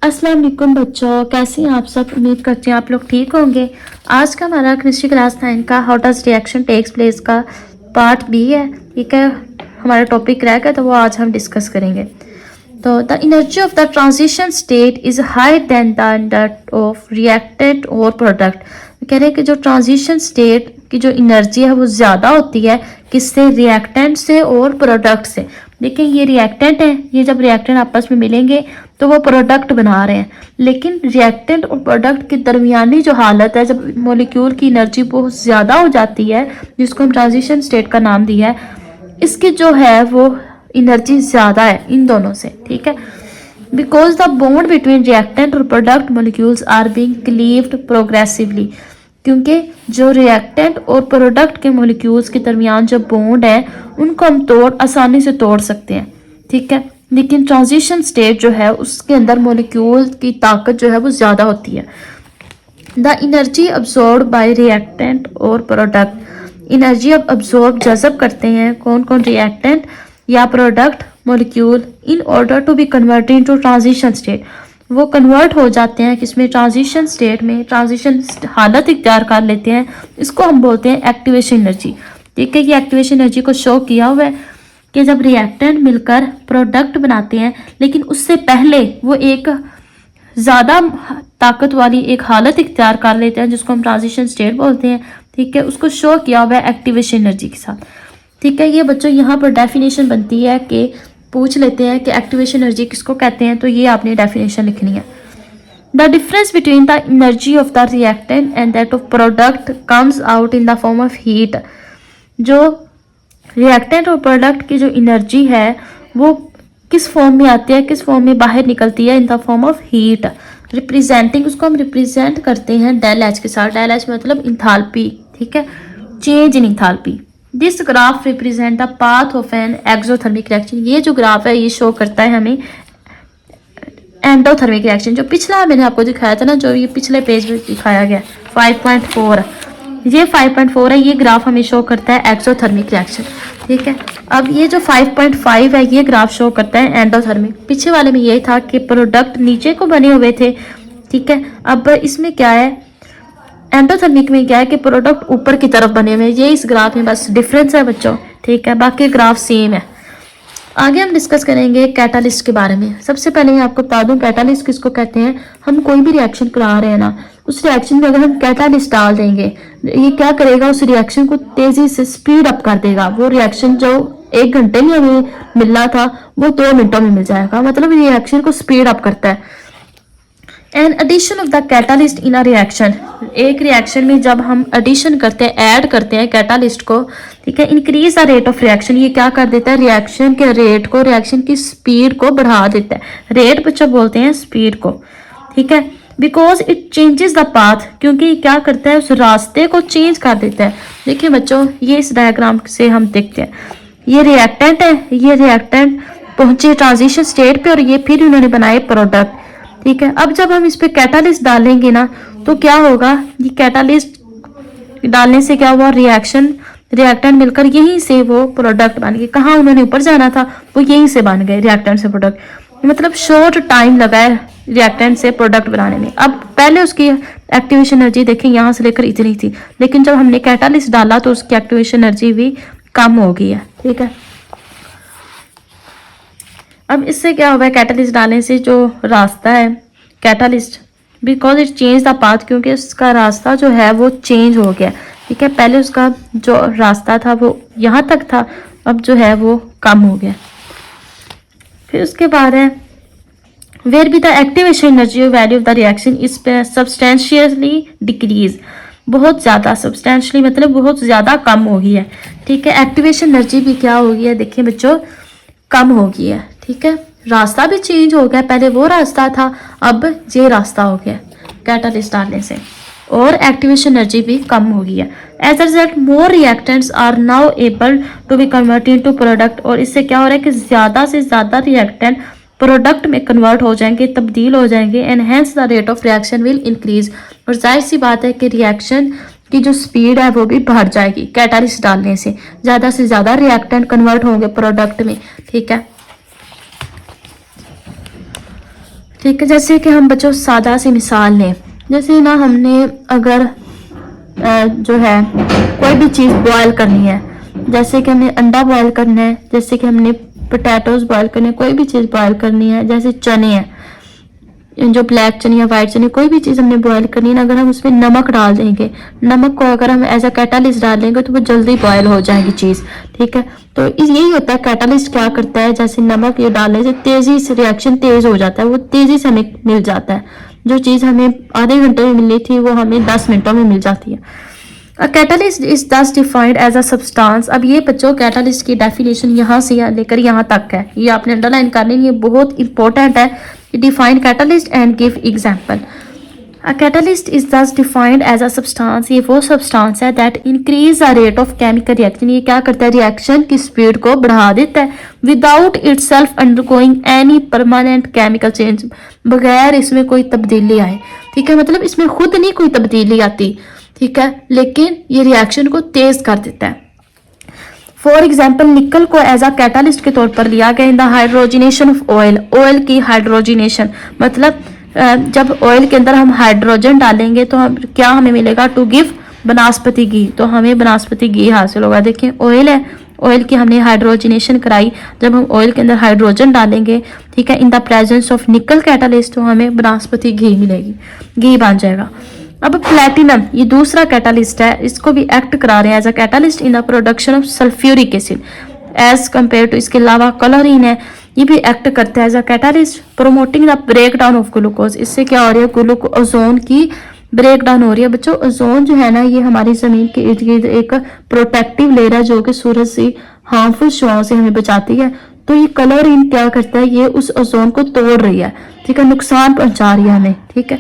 अस्सलाम वालेकुम बच्चों, कैसे हैं आप सब। उम्मीद करते हैं आप लोग ठीक होंगे। आज का हमारा केमिस्ट्री क्लास 9 का how does reaction takes place का पार्ट बी है। ठीक है, हमारा टॉपिक रह गया तो वो आज हम डिस्कस करेंगे। तो the energy of the transition state is higher than that of reactant और प्रोडक्ट। कह रहे हैं कि जो ट्रांजिशन स्टेट की जो एनर्जी है वो ज़्यादा होती है किससे, रिएक्टेंट से और प्रोडक्ट से। देखिए ये रिएक्टेंट है, ये जब रिएक्टेंट आपस में मिलेंगे तो वो प्रोडक्ट बना रहे हैं, लेकिन रिएक्टेंट और प्रोडक्ट की दरमियानी जो हालत है जब मॉलिक्यूल की एनर्जी बहुत ज़्यादा हो जाती है, जिसको हम ट्रांजिशन स्टेट का नाम दिया है, इसकी जो है वो एनर्जी ज़्यादा है इन दोनों से। ठीक है, because the bond between reactant और product molecules are being cleaved progressively, क्योंकि जो रिएक्टेंट और प्रोडक्ट के मॉलिक्यूल्स के दरमियान जो बॉन्ड है उनको हम आसानी से तोड़ सकते हैं। ठीक है, लेकिन ट्रांजिशन स्टेट जो है उसके अंदर मॉलिक्यूल की ताकत जो है वो ज़्यादा होती है। The energy absorb by reactant और प्रोडक्ट, एनर्जी अब अब्सॉर्ब जज़ब करते हैं कौन कौन, रिएक्टेंट या product molecule, in order to be converted into transition state. वो कन्वर्ट हो जाते हैं किसमें, ट्रांजिशन स्टेट में, ट्रांजिशन हालत इख्तियार कर लेते हैं। इसको हम बोलते हैं एक्टिवेशन एनर्जी। ठीक है, ये एक्टिवेशन एनर्जी को शो किया हुआ है कि जब रिएक्टेंट मिलकर प्रोडक्ट बनाते हैं, लेकिन उससे पहले वो एक ज़्यादा ताकत वाली एक हालत इख्तियार कर लेते हैं जिसको हम ट्रांजिशन स्टेट बोलते हैं। ठीक है, उसको शो किया हुआ है एक्टिवेशन एनर्जी के साथ। ठीक है, ये बच्चों यहाँ पर डेफिनेशन बनती है कि पूछ लेते हैं कि एक्टिवेशन एनर्जी किसको कहते हैं, तो ये आपने डेफिनेशन लिखनी है। The difference between the energy of the reactant and that of product comes out in the form of heat. जो रिएक्टेंट और प्रोडक्ट की जो एनर्जी है वो किस फॉर्म में आती है, किस फॉर्म में बाहर निकलती है, in the form of heat. Representing, उसको हम रिप्रेजेंट करते हैं डेल एच के साथ। डेल एच मतलब इंथाल्पी। ठीक है, change in enthalpy. This graph represent the path of an exothermic reaction. ये जो ग्राफ है ये शो करता है हमें एंडोथर्मिक रिएक्शन। जो पिछला मैंने आपको दिखाया था ना, जो ये पिछले पेज में दिखाया गया 5.4, ये 5.4 है, ये ग्राफ हमें शो करता है एक्सोथर्मिक रिएक्शन। ठीक है, अब ये जो 5.5 है ये ग्राफ शो करता है एंडोथर्मिक। पीछे वाले में ये था कि प्रोडक्ट नीचे को बने हुए थे। ठीक है, अब इसमें क्या है, एंडोथर्मिक में क्या है कि प्रोडक्ट ऊपर की तरफ बने हुए हैं। ये इस ग्राफ में बस डिफरेंस है बच्चों। ठीक है, बाकी ग्राफ सेम है। आगे हम डिस्कस करेंगे कैटालिस्ट के बारे में। सबसे पहले मैं आपको बता दूं कैटालिस्ट किसको कहते हैं। हम कोई भी रिएक्शन करा रहे हैं ना, उस रिएक्शन में अगर हम कैटालिस्ट डाल देंगे, ये क्या करेगा, उस रिएक्शन को तेजी से स्पीड अप कर देगा। वो रिएक्शन जो 1 घंटे में हमें मिलना था वो 2 मिनटों में मिल जाएगा। मतलब रिएक्शन को स्पीड अप करता है। An addition of the catalyst in a reaction, एक रिएक्शन में जब हम एडिशन करते हैं, ऐड करते हैं कैटालिस्ट को, ठीक है, increase the rate of reaction. ये क्या कर देता है, रिएक्शन के रेट को, रिएक्शन की स्पीड को बढ़ा देता है। रेट बच्चों बोलते हैं स्पीड को। ठीक है, because it changes the path, क्योंकि क्या करता है, उस रास्ते को चेंज कर देता है। देखिए बच्चों, ये इस डायग्राम से हम देखते हैं, ये रिएक्टेंट है, ये रिएक्टेंट पहुंचे ट्रांजिशन स्टेट पे और ये फिर उन्होंने बनाए प्रोडक्ट। ठीक है, अब जब हम इस पे कैटालिस्ट डालेंगे ना तो क्या होगा, ये कैटालिस्ट डालने से क्या हुआ, रिएक्टेंट मिलकर यहीं से वो प्रोडक्ट बन गए। कहाँ उन्होंने ऊपर जाना था, वो यहीं से बन गए रिएक्टेंट से प्रोडक्ट। मतलब शॉर्ट टाइम लगा है रिएक्टेंट से प्रोडक्ट बनाने में। अब पहले उसकी एक्टिवेशन एनर्जी देखें यहाँ से लेकर इतनी थी, लेकिन जब हमने कैटालिस्ट डाला तो उसकी एक्टिवेशन एनर्जी भी कम हो गई है। ठीक है, अब इससे क्या हुआ है, कैटालिस्ट डालने से जो रास्ता है catalyst, because it change the path, क्योंकि उसका रास्ता जो है वो चेंज हो गया। ठीक है, पहले उसका जो रास्ता था वो यहाँ तक था, अब जो है वो कम हो गया। फिर उसके बाद है where be the activation energy value of the reaction is substantially decrease. बहुत ज़्यादा, सब्सटेंशियली मतलब बहुत ज़्यादा कम हो गई है। ठीक है, एक्टिवेशन एनर्जी भी क्या हो गई है, देखिए बच्चों, कम हो गई है। ठीक है, रास्ता भी चेंज हो गया, पहले वो रास्ता था अब ये रास्ता हो गया कैटालिस्ट डालने से, और एक्टिवेशन एनर्जी भी कम हो गई है। As a result more reactants are now able to be converted into product. और इससे क्या हो रहा है कि ज़्यादा से ज़्यादा रिएक्टेंट प्रोडक्ट में कन्वर्ट हो जाएंगे, तब्दील हो जाएंगे। And hence the rate of reaction will increase. और जाहिर सी बात है कि रिएक्शन की जो स्पीड है वो भी बढ़ जाएगी कैटालिस्ट डालने से ज़्यादा रिएक्टेंट कन्वर्ट होंगे प्रोडक्ट में। ठीक है, ठीक है, जैसे कि हम बच्चों सादा सी मिसाल लें, जैसे ना हमने अगर जो है कोई भी चीज़ बॉयल करनी है, जैसे कि हमने अंडा बॉयल करना है, जैसे कि हमने पोटैटोज बॉयल करने, कोई भी चीज़ बॉयल करनी है, जैसे चने हैं, जो ब्लैक चने या वाइट चने, कोई भी चीज़ हमने बॉयल करनी है, अगर हम उसमें नमक डाल देंगे, नमक को अगर हम एज अ कैटालिस्ट डाल देंगे तो वो जल्दी बॉयल हो जाएगी चीज़। ठीक है, तो यही होता है, कैटालिस्ट क्या करता है, जैसे नमक ये डालने से तेजी से रिएक्शन तेज हो जाता है, वो तेजी से हमें मिल जाता है। जो चीज़ हमें आधे घंटे में मिलनी थी वो हमें 10 मिनटों में मिल जाती है। अ कैटालिस्ट इज दस डिफाइंड एज अ सब्सटेंस। अब ये बच्चों कैटालिस्ट की डेफिनेशन यहाँ से लेकर यहाँ तक है, ये आपने अंडरलाइन करनी है, ये बहुत इंपॉर्टेंट है। Define catalyst and give example. A catalyst is दस डिफाइंड एज अ सब्सटेंस, ये वो सब्सटेंस है that increase the rate of chemical reaction, ये क्या करता है, रिएक्शन की स्पीड को बढ़ा देता है, without itself undergoing any permanent chemical change, बगैर इसमें कोई तब्दीली आए। ठीक है, मतलब इसमें खुद नहीं कोई तब्दीली आती, ठीक है, लेकिन ये रिएक्शन को तेज कर देता है। फॉर एग्जाम्पल, निकल को एज अ कैटालिस्ट के तौर पर लिया गया in the hydrogenation of oil, oil की हाइड्रोजिनेशन, मतलब जब ऑयल के अंदर हम हाइड्रोजन डालेंगे तो हम क्या हमें मिलेगा, टू गिव वनस्पति घी, तो हमें वनस्पति घी हासिल होगा। देखिए ऑयल है, ऑयल की हमने हाइड्रोजिनेशन कराई, जब हम ऑयल के अंदर हाइड्रोजन डालेंगे, ठीक है, इन द प्रेजेंस ऑफ निकल कैटालिस्ट, तो हमें वनस्पति घी मिलेगी, घी बन जाएगा। अब प्लैटिनम, ये दूसरा कैटालिस्ट है, इसको भी एक्ट करा रहे हैं as a catalyst in the production of sulphuric acid as compare to, इसके अलावा क्लोरीन है, ये भी एक्ट करता है as a catalyst promoting the break down of glucose. इससे क्या हो रही है, ग्लूकोज ओजोन की ब्रेक डाउन हो रही है। बच्चों ओजोन जो है ना, ये हमारी जमीन के इर्द गिर्द एक प्रोटेक्टिव लेयर है जो कि सूरज से हार्मफुल शुआओं से हमें बचाती है। तो ये क्लोरीन क्या करता है, ये उस ओजोन को तोड़ रही है, ठीक है, नुकसान पहुंचा रही है हमें। ठीक है,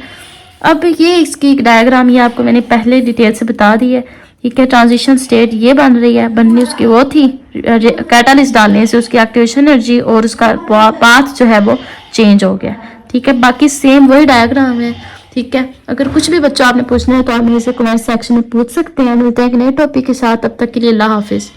अब ये इसकी डायग्राम ये आपको मैंने पहले डिटेल से बता दी है। ठीक है, ट्रांजिशन स्टेट ये बन रही है, बननी उसकी वो थी कैटालिस्ट डालने से उसकी एक्टिवेशन एनर्जी और उसका पाथ जो है वो चेंज हो गया। ठीक है, बाकी सेम वही डायग्राम है। ठीक है, अगर कुछ भी बच्चा आपने पूछना है तो आप मेरे से कमेंट सेक्शन में पूछ सकते हैं। मिलते हैं एक नए टॉपिक के साथ, तब तक के लिए अल्लाह हाफिज़।